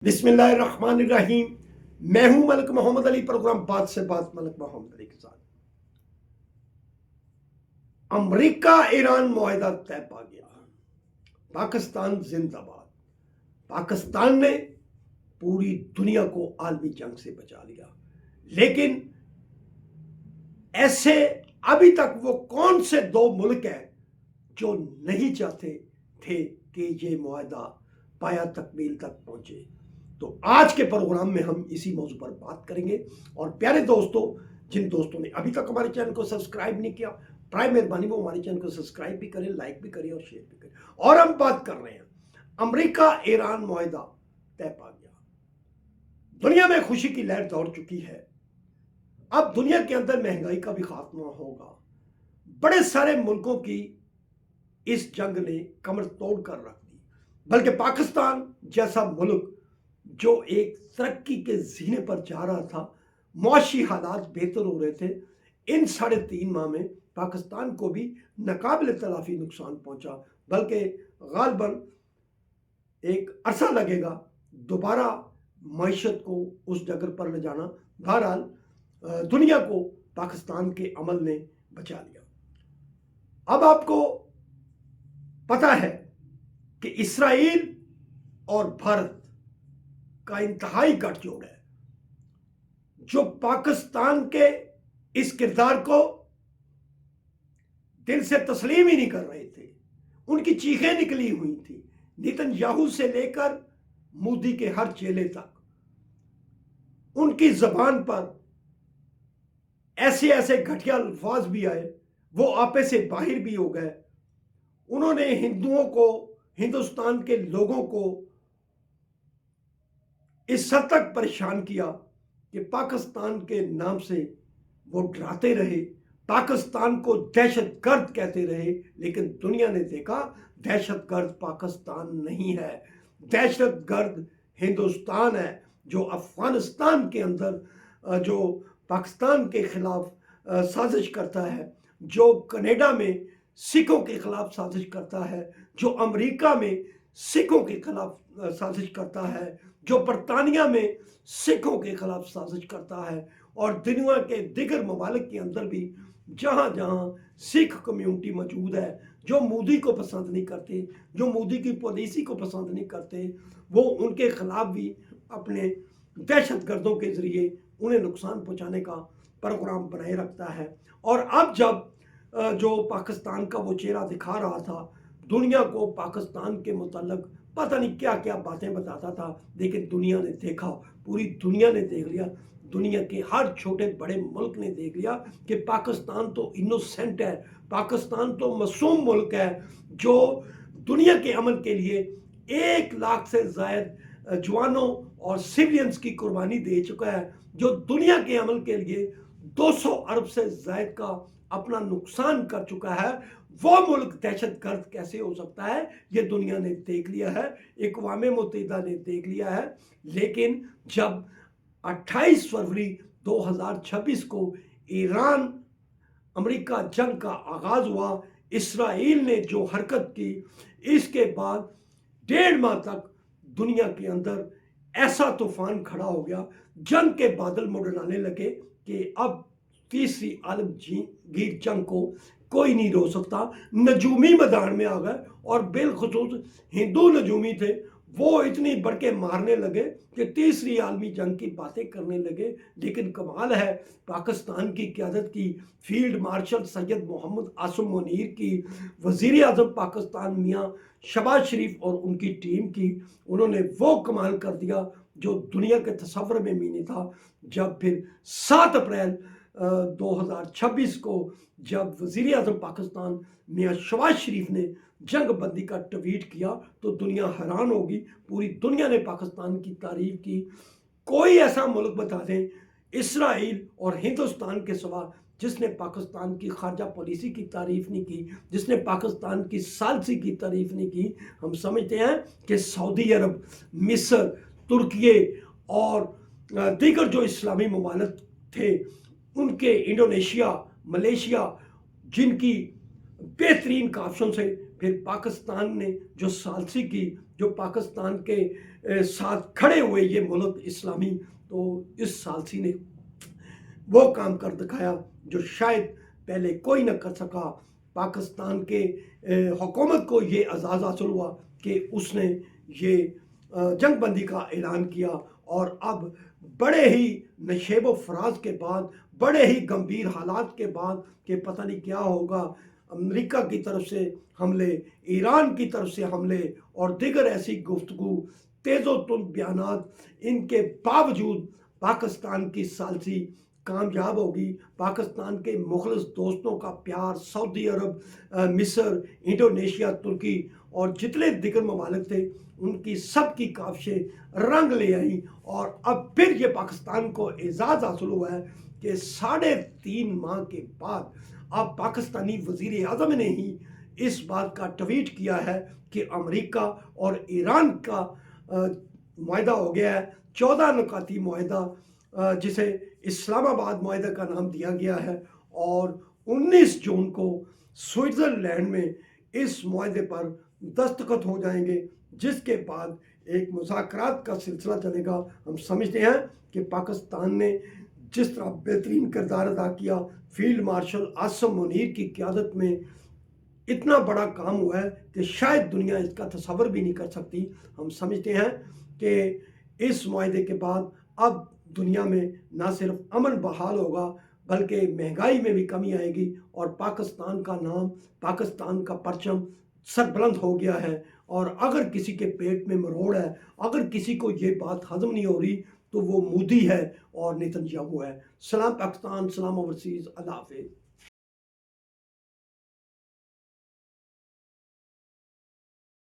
बिस्मिल्लाहिर्रहमानिर्रहीम। मैं हूं मलिक मोहम्मद अली, प्रोग्राम बात से बात मलिक मोहम्मद अली के साथ। अमेरिका ईरान मुआहिदा तय पा गया। पाकिस्तान जिंदाबाद। पाकिस्तान ने पूरी दुनिया को आलमी जंग से बचा लिया, लेकिन ऐसे अभी तक वो कौन से दो मुल्क हैं जो नहीं चाहते थे कि ये मुआहिदा पाया तकमील तक पहुंचे। तो आज के प्रोग्राम में हम इसी मौजू पर बात करेंगे। और प्यारे दोस्तों, जिन दोस्तों ने अभी तक हमारे चैनल को सब्सक्राइब नहीं किया, प्राइम मेहरबानी वो हमारे चैनल को सब्सक्राइब भी करें, लाइक भी करें और शेयर भी करें। और हम बात कर रहे हैं अमेरिका ईरान मुआहिदा तय पा गया। दुनिया में खुशी की लहर दौड़ चुकी है। अब दुनिया के अंदर महंगाई का भी खात्मा होगा। बड़े सारे मुल्कों की इस जंग ने कमर तोड़ कर रख दी, बल्कि पाकिस्तान जैसा मुल्क जो एक तरक्की के जीने पर जा रहा था, मुआशी हालात बेहतर हो रहे थे, इन 3.5 माह में पाकिस्तान को भी नाकाबिल तलाफी नुकसान पहुंचा, बल्कि गालबन एक अरसा लगेगा दोबारा मईशत को उस जगह पर ले जाना। बहरहाल दुनिया को पाकिस्तान के अमल ने बचा लिया। अब आपको पता है कि इसराइल और भारत का इंतहाई गठजोड़ है, जो पाकिस्तान के इस किरदार को दिल से तस्लीम ही नहीं कर रहे थे। उनकी चीखें निकली हुई थी, नेतन्याहू से लेकर मोदी के हर चेले तक। उनकी जबान पर ऐसे ऐसे घटिया अल्फाज भी आए, वो आपे से बाहर भी हो गए। उन्होंने हिंदुओं को, हिंदुस्तान के लोगों को इस हद तक परेशान किया कि पाकिस्तान के नाम से वो डराते रहे, पाकिस्तान को दहशतगर्द कहते रहे। लेकिन दुनिया ने देखा दहशतगर्द पाकिस्तान नहीं है, दहशतगर्द हिंदुस्तान है, जो अफगानिस्तान के अंदर जो पाकिस्तान के खिलाफ साजिश करता है, जो कनाडा में सिखों के खिलाफ साजिश करता है, जो अमेरिका में सिखों के खिलाफ साजिश करता है, जो बरतानिया में सिखों के खिलाफ साजिश करता है, और दुनिया के दिगर ममालिक के अंदर भी जहाँ जहाँ सिख कम्युनिटी मौजूद है, जो मोदी को पसंद नहीं करते, जो मोदी की पॉलिसी को पसंद नहीं करते, वो उनके खिलाफ भी अपने दहशतगर्दों के जरिए उन्हें नुकसान पहुँचाने का प्रोग्राम बनाए रखता है। और अब जब जो पाकिस्तान का वो चेहरा दिखा रहा था, दुनिया को पाकिस्तान के मुताल्लिक पता नहीं क्या क्या बातें बताता था, लेकिन दुनिया ने देखा, पूरी दुनिया ने देख लिया, दुनिया के हर छोटे बड़े मुल्क ने देख लिया कि पाकिस्तान तो इनोसेंट है, पाकिस्तान तो मासूम मुल्क है, जो दुनिया के अमन के लिए 1 लाख से ज़ायद जवानों और सिविलियंस की कुर्बानी दे चुका है, जो दुनिया के अमल के लिए 200 अरब से ज़ायद का अपना नुकसान कर चुका है। वो मुल्क दहशतगर्द कैसे हो सकता है, ये दुनिया ने देख लिया है, अक़वाम मुत्तहिदा ने देख लिया है। लेकिन जब 28 फरवरी 2026 को ईरान अमेरिका जंग का आगाज हुआ, इसराइल ने जो हरकत की, इसके बाद 1.5 माह तक दुनिया के अंदर ऐसा तूफान खड़ा हो गया, जंग के बादल मुड़ाने लगे कि अब तीसरी आलमगीर जंग को कोई नहीं रोक सकता। नजूमी मैदान में आ गए, और बिलखुसूस हिंदू नजूमी थे, वो इतनी बढ़ के मारने लगे कि तीसरी आलमी जंग की बातें करने लगे। लेकिन कमाल है, पाकिस्तान की क़यादत की फील्ड मार्शल सैयद मोहम्मद आसिम मुनीर की, वज़ीर आज़म पाकिस्तान मियाँ शहबाज शरीफ और उनकी टीम की, उन्होंने वो कमाल कर दिया जो दुनिया के तसव्वुर में भी नहीं था। जब फिर 7 अप्रैल 2026 को जब वज़ीर आज़म पाकिस्तान मियाँ शहबाज शरीफ ने जंग बंदी का ट्वीट किया, तो दुनिया हैरान होगी। पूरी दुनिया ने पाकिस्तान की तारीफ की। कोई ऐसा मुल्क बता दें इसराइल और हिंदुस्तान के सिवा जिसने पाकिस्तान की खारजा पॉलिसी की तारीफ नहीं की, जिसने पाकिस्तान की सालसी की तारीफ नहीं की। हम समझते हैं कि सऊदी अरब, मिस्र, तुर्की और दीगर जो इस्लामी ममालिक थे, उनके इंडोनेशिया, मलेशिया, जिनकी बेहतरीन काफिशों से फिर पाकिस्तान ने जो सालसी की, जो पाकिस्तान के साथ खड़े हुए ये मुल्क इस्लामी, तो इस सालसी ने वो काम कर दिखाया जो शायद पहले कोई न कर सका। पाकिस्तान के हुकूमत को ये एजाज़ हासिल हुआ कि उसने ये जंग बंदी का ऐलान किया, और अब बड़े ही नशेब व फराज के बाद, बड़े ही गंभीर हालात के बाद कि पता नहीं क्या होगा, अमेरिका की तरफ से हमले, ईरान की तरफ से हमले और दीगर ऐसी गुफ्तगू, तेज़ो तुंद बयानात, इनके बावजूद पाकिस्तान की सालसी कामयाब होगी। पाकिस्तान के मुखलिस दोस्तों का प्यार सऊदी अरब, मिस्र, इंडोनेशिया, तुर्की और जितने दिगर ममालिक थे, उनकी सब की काविशें रंग ले आई, और अब फिर ये पाकिस्तान को एजाज़ हासिल हुआ है कि 3.5 माह के बाद अब पाकिस्तानी वज़ीर आज़म ने ही इस बात का ट्वीट किया है कि अमेरिका और ईरान का मुआहदा हो गया है, 14 नुकाती मुआहदा, जिसे इस्लामाबाद मुआहदा का नाम दिया गया है, और 19 जून को स्विट्ज़रलैंड में इस मुआहदे पर दस्तखत हो जाएंगे, जिसके बाद एक मुज़ाकरात का सिलसिला चलेगा। हम समझते हैं कि पाकिस्तान ने जिस तरह बेहतरीन किरदार अदा किया, फील्ड मार्शल आसिम मुनीर की क़यादत में इतना बड़ा काम हुआ है कि शायद दुनिया इसका तसव्वुर भी नहीं कर सकती। हम समझते हैं कि इस मुआहदे के बाद अब दुनिया में ना सिर्फ अमन बहाल होगा, बल्कि महंगाई में भी कमी आएगी, और पाकिस्तान का नाम, पाकिस्तान का परचम सरबुलंद हो गया है। और अगर किसी के पेट में मरोड़ है, अगर किसी को ये बात हजम नहीं हो रही, तो वो मोदी है और नेतन्याहू है। सलाम पाकिस्तान, सलाम ओवरसीज़, अल्लाह हाफ़िज़।